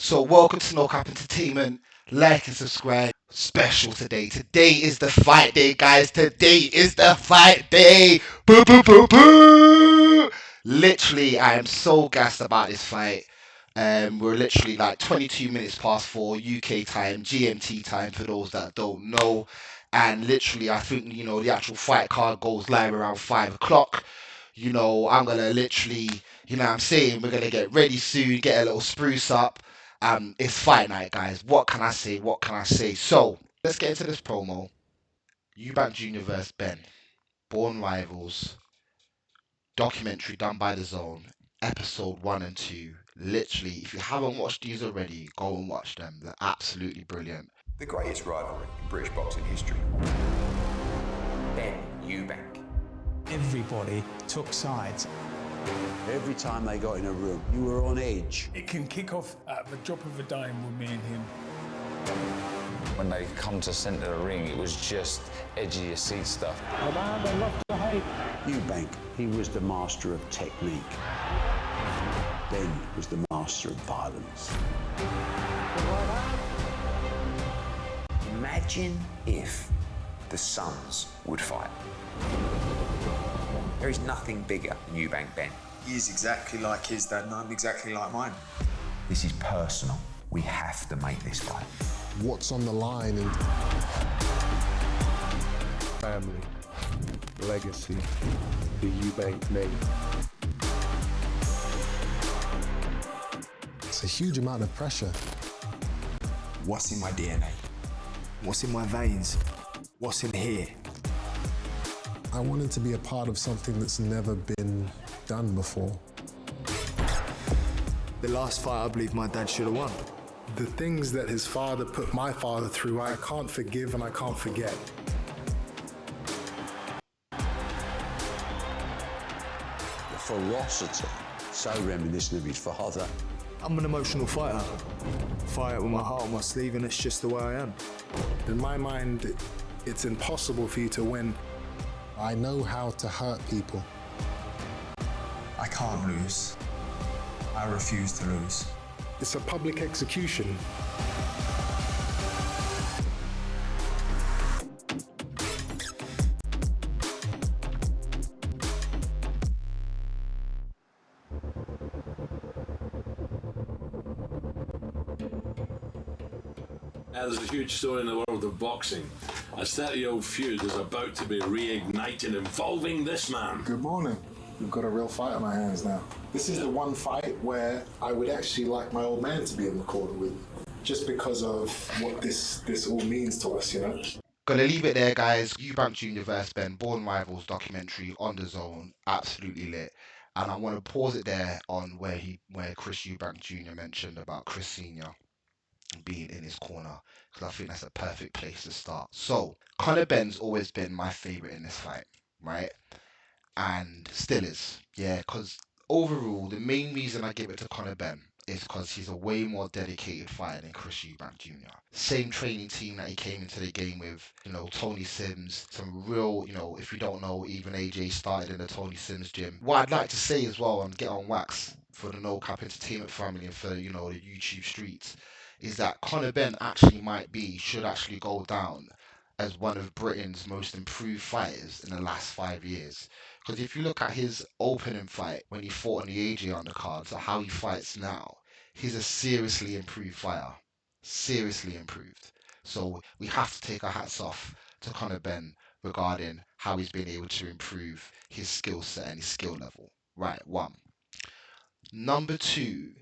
So welcome to NoCap Entertainment. Like and subscribe. Special today. Today is the fight day, guys. Today is the fight day. Boo boo boo boo. Literally, I am so gassed about this fight. We're literally like 22 minutes past 4 UK time, GMT time for those that don't know. And literally, I think the actual fight card goes live around 5 o'clock. I'm gonna literally, what I'm saying, we're gonna get ready soon, get a little spruce up. It's fight night, guys. What can I say? What can I say? So let's get into this promo. Eubank Jr. vs. Ben, Born Rivals, documentary done by the Zone, episode 1 and 2. Literally, if you haven't watched these already, go and watch them. They're absolutely brilliant. The greatest rivalry in British boxing history. Ben Eubank. Everybody took sides. Every time they got in a room, you were on edge. It can kick off at the drop of a dime with me and him. When they come to centre the ring, it was just edge of your seat stuff. Eubank, he was the master of technique. Ben was the master of violence. Imagine if the Sons would fight. There is nothing bigger than Eubank Ben. He is exactly like his dad and I'm exactly like mine. This is personal. We have to make this fight. What's on the line and family, legacy, the Eubank name. It's a huge amount of pressure. What's in my DNA? What's in my veins? What's in here? I wanted to be a part of something that's never been done before. The last fight I believe my dad should have won. The things that his father put my father through, I can't forgive and I can't forget. The ferocity, so reminiscent of his father. I'm an emotional fighter. Fight with my heart on my sleeve and it's just the way I am. In my mind, it's impossible for you to win. I know how to hurt people. I can't lose. I refuse to lose. It's a public execution. There's a huge story in the world of boxing. A 30-year-old feud is about to be reignited involving this man. Good morning. We've got a real fight on our hands now. This is the one fight where I would actually like my old man to be in the corner with, just because of what this all means to us, Gonna leave it there, guys. Eubank Jr. vs. Ben, Born Rivals documentary on the Zone, absolutely lit. And I want to pause it there on where Chris Eubank Jr. mentioned about Chris Senior being in his corner, because I think that's a perfect place to start. So Conor Benn's always been my favorite in this fight, right? And still is, yeah. Because overall, the main reason I give it to Conor Benn is because he's a way more dedicated fighter than Chris Eubank Jr. Same training team that he came into the game with, Tony Sims, some real, if you don't know, even AJ started in the Tony Sims gym. What I'd like to say as well, and get on wax for the NoCap Entertainment family and for, the YouTube streets, is that Conor Benn should actually go down as one of Britain's most improved fighters in the last 5 years. Because if you look at his opening fight when he fought on the AJ undercard, so how he fights now, he's a seriously improved fighter. Seriously improved. So we have to take our hats off to Conor Benn regarding how he's been able to improve his skill set and his skill level. Right, one. Number two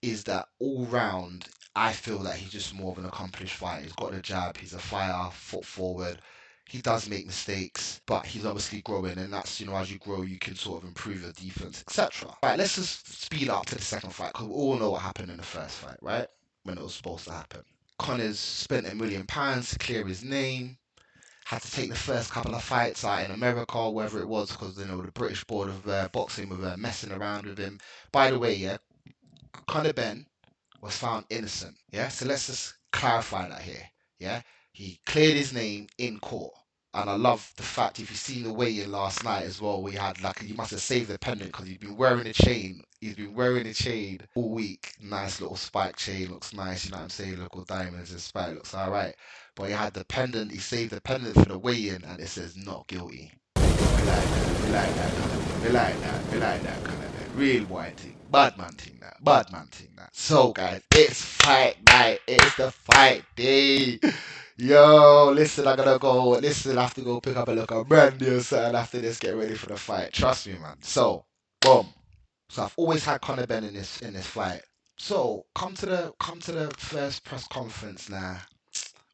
is that all round, I feel that he's just more of an accomplished fighter. He's got the jab, he's a fighter, foot forward. He does make mistakes, but he's obviously growing, and that's, as you grow, you can sort of improve your defense, etc. Right, let's just speed up to the second fight, because we all know what happened in the first fight, right? When it was supposed to happen. Conor's spent £1 million to clear his name, had to take the first couple of fights out in America, or wherever it was, because, the British Board of Boxing were messing around with him. By the way, yeah, Conor Benn was found innocent, yeah? So let's just clarify that here, yeah? He cleared his name in court, And I love the fact, if you seen the weigh-in last night as well, we had like, you must have saved the pendant because he's been wearing a chain. He's been wearing a chain all week. Nice little spike chain, looks nice. You know what I'm saying? Little diamonds and spike, looks all right. But he had the pendant. He saved the pendant for the weigh-in, and it says not guilty. We like that. We like that kind of thing. We like that. We like that kind of thing. Real white thing. Bad man thing that. Bad man thing that. So guys, it's fight night. It's the fight day. Yo, listen, I gotta go. Listen, I have to go pick up a look at brandy or something after this. Get ready for the fight. Trust me, man. So, boom. So I've always had Conor Benn in this fight. So come to the first press conference now.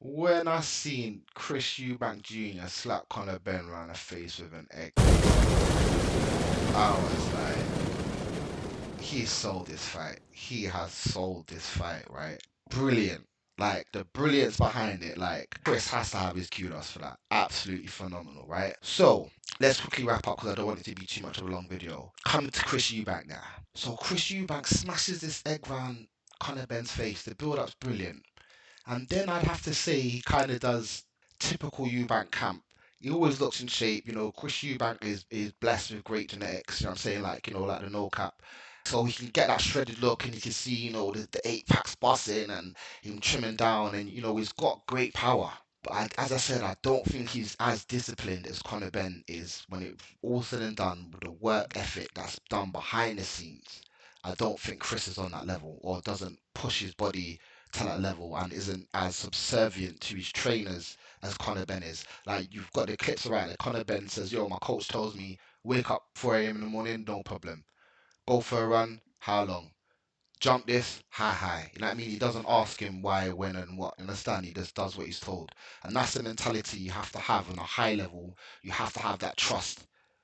When I seen Chris Eubank Jr. slap Conor Benn around the face with an egg, I was like, he sold this fight. He has sold this fight, right? Brilliant. Like, the brilliance behind it, like, Chris has to have his kudos for that. Absolutely phenomenal, right? So, let's quickly wrap up because I don't want it to be too much of a long video. Coming to Chris Eubank now. So, Chris Eubank smashes this egg round Conor Benn's face. The build-up's brilliant. And then I'd have to say he kind of does typical Eubank camp. He always looks in shape. You know, Chris Eubank is blessed with great genetics. You know what I'm saying? Like, you know, like the NoCap. So he can get that shredded look, and you can see, you know, the 8-packs busting and him trimming down, and, you know, he's got great power. But as I said, I don't think he's as disciplined as Conor Benn is when it's all said and done with the work ethic that's done behind the scenes. I don't think Chris is on that level, or doesn't push his body to that level, and isn't as subservient to his trainers as Conor Benn is. Like, you've got the clips around it. Conor Benn says, yo, my coach tells me, wake up 4 a.m. in the morning, no problem. Go for a run, how long? Jump this, high. You know what I mean? He doesn't ask him why, when, and what. Understand? He just does what he's told. And that's the mentality you have to have on a high level. You have to have that trust.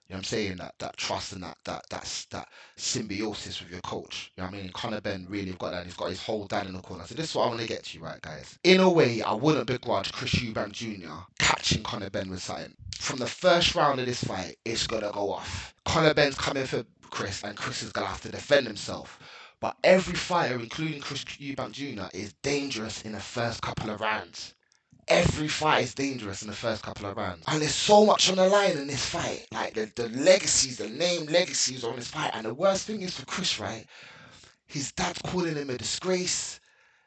You know what I'm saying? That trust and that symbiosis with your coach. You know what I mean? And Conor Benn really got that. He's got his whole dad in the corner. So this is what I want to get to, right, guys? In a way, I wouldn't begrudge Chris Eubank Jr. catching Conor Benn with something. From the first round of this fight, it's gonna go off. Conor Benn's coming for Chris, and Chris is gonna have to defend himself. But every fighter, including Chris Eubank Jr., is dangerous in the first couple of rounds. Every fight is dangerous in the first couple of rounds. And there's so much on the line in this fight. Like, the legacies, the name legacies on this fight. And the worst thing is for Chris, right? His dad's calling him a disgrace.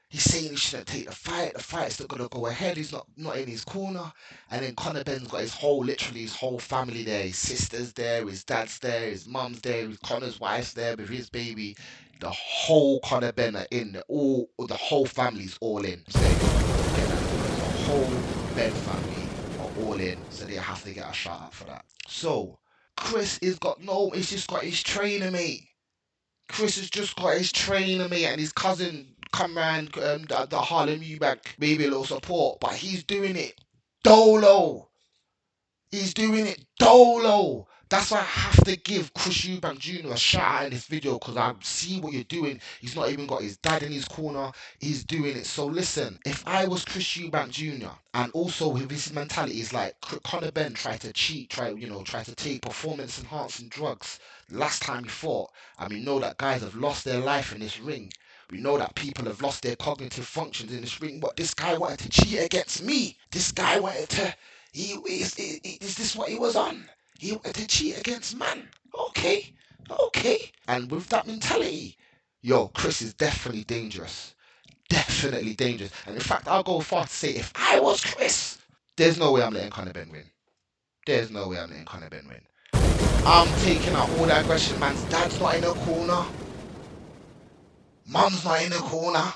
He's saying he shouldn't take the fight. The fight's still gonna go ahead. He's not in his corner. And then Conor Benn's got his whole family there. His sister's there, his dad's there, his mum's there, Conor's wife's there with his baby. The whole Conor Benn are in. The whole family's all in. So, the whole Benn family are all in. So they have to get a shout out for that. So Chris has got he's just got his trainer, mate. Chris has just got his trainer, mate, and his cousin come round the Harlem Eubank, maybe a little support, but he's doing it dolo. He's doing it dolo. That's why I have to give Chris Eubank Jr. a shout out in this video, because I see what you're doing. He's not even got his dad in his corner. He's doing it. So listen, if I was Chris Eubank Jr. and also with his mentality is like Conor Benn tried to cheat, tried to take performance enhancing drugs last time he fought, and we know that guys have lost their life in this ring. We know that people have lost their cognitive functions in this ring. But this guy wanted to cheat against me. This guy wanted to. Is this what he was on? He wanted to cheat against man. Okay. And with that mentality, yo, Chris is definitely dangerous. Definitely dangerous. And in fact, I'll go far to say, if I was Chris, there's no way I'm letting Conor Benn win. There's no way I'm letting Conor Benn win. I'm taking out all that aggression. Man's dad's not in the corner. Mum's not in the corner.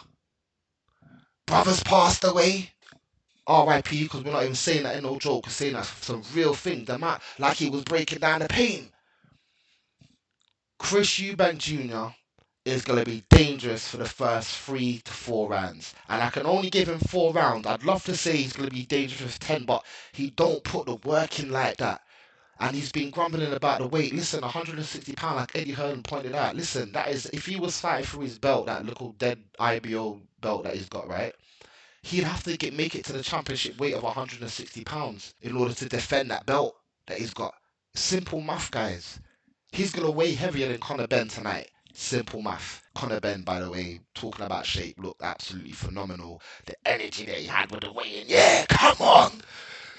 Brother's passed away. R.I.P. because we're not even saying that in no joke. We're saying that's some real thing. The man, like he was breaking down the pain. Chris Eubank Jr. is going to be dangerous for the first 3 to 4 rounds. And I can only give him 4 rounds. I'd love to say he's going to be dangerous with 10, but he don't put the work in like that. And he's been grumbling about the weight. Listen, 160 pounds, like Eddie Hearn pointed out. Listen, that is, if he was fighting through his belt, that little dead IBO belt that he's got, right? He'd have to make it to the championship weight of 160 pounds in order to defend that belt that he's got. Simple math, guys. He's going to weigh heavier than Conor Benn tonight. Simple math. Conor Benn, by the way, talking about shape, looked absolutely phenomenal. The energy that he had with the weigh-in. Yeah, come on.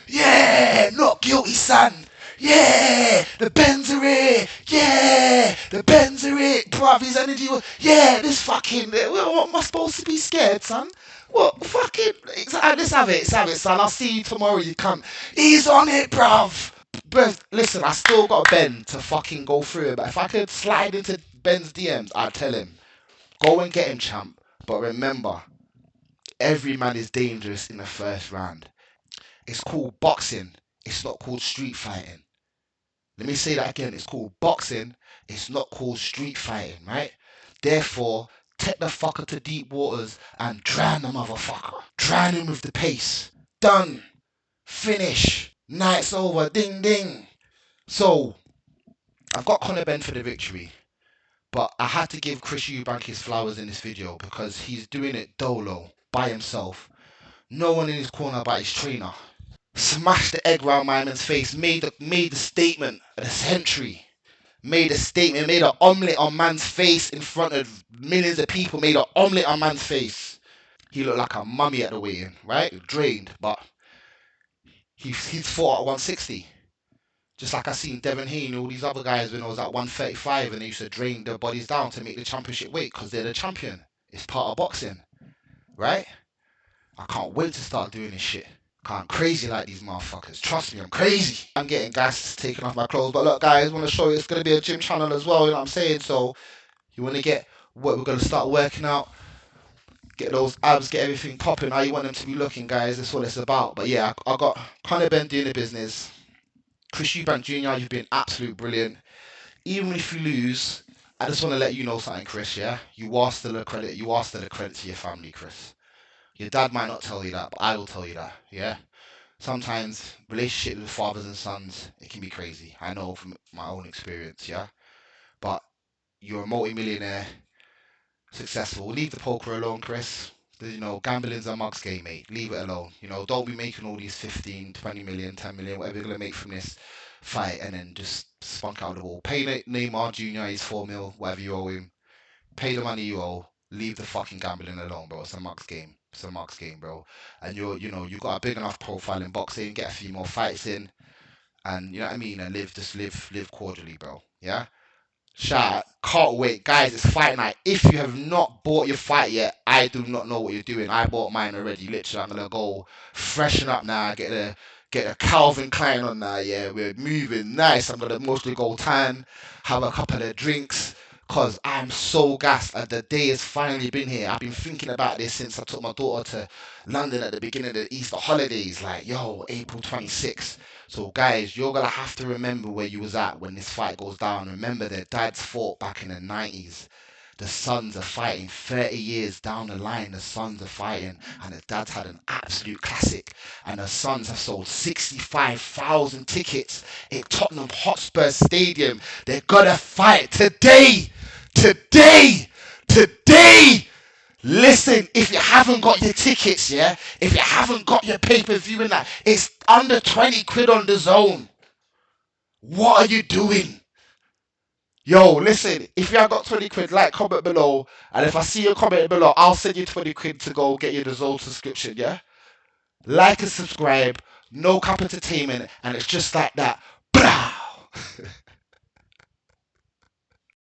Yeah, not guilty, son. Yeah, the Benns are here. Yeah, the Benns are here. Bruv, his energy was, yeah, this fucking, what am I supposed to be scared, son? What fucking, let's have it, son. I'll see you tomorrow, you cunt. He's on it, bruv. Bruv, listen, I still got Ben to fucking go through it, but if I could slide into Ben's DMs, I'd tell him, go and get him, champ. But remember, every man is dangerous in the first round. It's called boxing. It's not called street fighting. Let me say that again. It's called boxing. It's not called street fighting, right? Therefore, take the fucker to deep waters and drown the motherfucker. Drown him with the pace. Done. Finish. Night's over. Ding, ding. So, I've got Conor Benn for the victory. But I had to give Chris Eubank his flowers in this video because he's doing it dolo, by himself. No one in his corner but his trainer. Smashed the egg round my man's face, made the statement of the century. Made a statement, made an omelette on man's face in front of millions of people, made an omelette on man's face. He looked like a mummy at the weigh-in, right? Drained, but he's fought at 160. Just like I seen Devin Haney and all these other guys when I was at 135 and they used to drain their bodies down to make the championship weight because they're the champion. It's part of boxing, right? I can't wait to start doing this shit. I'm crazy like these motherfuckers. Trust me, I'm crazy. I'm getting gas taking off my clothes. But look, guys, I want to show you it's going to be a gym channel as well, you know what I'm saying? So you want to get what we're going to start working out, get those abs, get everything popping, how you want them to be looking, guys. That's what it's about. But yeah, I got Conor Benn doing the business. Chris Eubank Jr., you've been absolute brilliant. Even if you lose, I just want to let you know something, Chris, yeah? You are still a credit. You are still a credit to your family, Chris. Your dad might not tell you that, but I will tell you that, yeah? Sometimes relationships with fathers and sons, it can be crazy. I know from my own experience, yeah? But you're a multi-millionaire, successful. Leave the poker alone, Chris. You know, gambling's a mug's game, mate. Leave it alone. You know, don't be making all these 15, 20 million, 10 million, whatever you're going to make from this fight and then just spunk out the wall. Pay Neymar Jr. his 4 mil, whatever you owe him. Pay the money you owe. Leave the fucking gambling alone, bro. It's a mug's game. It's a mug's game, bro. And you got a big enough profile in boxing. Get a few more fights in, and you know what I mean. And live cordially, bro. Yeah. Shout out. Can't wait, guys. It's fight night. If you have not bought your fight yet, I do not know what you're doing. I bought mine already. Literally, I'm gonna go freshen up now. Get a Calvin Klein on now. Yeah, we're moving nice. I'm gonna mostly go tan, have a couple of drinks. Cause I'm so gassed and the day has finally been here. I've been thinking about this since I took my daughter to London at the beginning of the Easter holidays. Like, yo, April 26th. So guys, you're gonna have to remember where you was at when this fight goes down. Remember their dads fought back in the 90s. The sons are fighting 30 years down the line. The sons are fighting, and the dads had an absolute classic. And the sons have sold 65,000 tickets in Tottenham Hotspur Stadium. They're gonna fight today. Listen, if you haven't got your tickets, yeah, if you haven't got your pay-per-view and that, it's under 20 quid on the zone. What are you doing? Yo, listen, if you have got 20 quid, like, comment below, and if I see your comment below, I'll send you 20 quid to go get your DAZN subscription, yeah? Like and subscribe, NoCap Entertainment, and it's just like that. Blah!